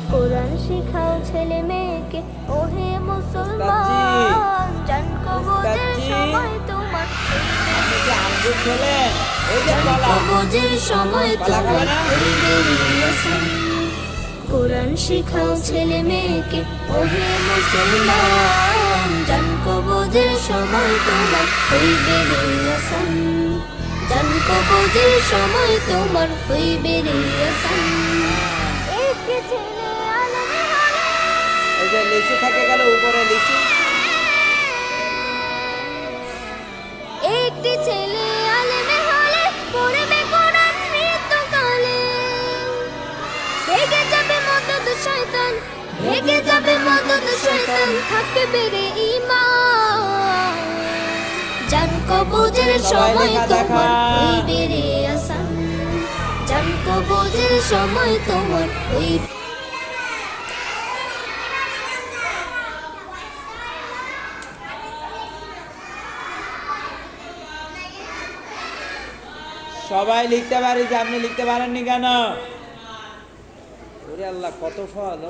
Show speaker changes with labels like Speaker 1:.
Speaker 1: কোরআন শিখাও ছেলে মেয়েকে ওহে মুসলমান জান কবজের সময় তোমার
Speaker 2: আঙ্গুর খেলেন ওই যে
Speaker 1: জান
Speaker 2: কলা
Speaker 1: কবজের সময়
Speaker 2: কলা খাবে
Speaker 1: তোমার
Speaker 2: না?
Speaker 1: হইবে আসান কোরআন শিখাও ছেলে মেয়েকে ওহে মুসলমান জান কবজের সময় তোমার হইবে আসান জান কবজের সময় তোমার হইবে আসান একটি ছেলে আলেমে হলে
Speaker 2: ওই যে লিচু থেকে গেল উপরে লিচু
Speaker 1: একটি ছেলে আলেমে হলে পড়বে কোরআন মৃত্যুকালে ভেগে যাবে মদদ শয়তান ভেগে যাবে মদদ শয়তান থাকবে বেড়ে ঈমান জান কবজের সময় তোমার হইবে রে আসান জান কবজের সময় তোমার হইবে
Speaker 2: সবাই লিখতে পারি যে আপনি লিখতে পারেননি কেন? ওরে আল্লাহ কত ফল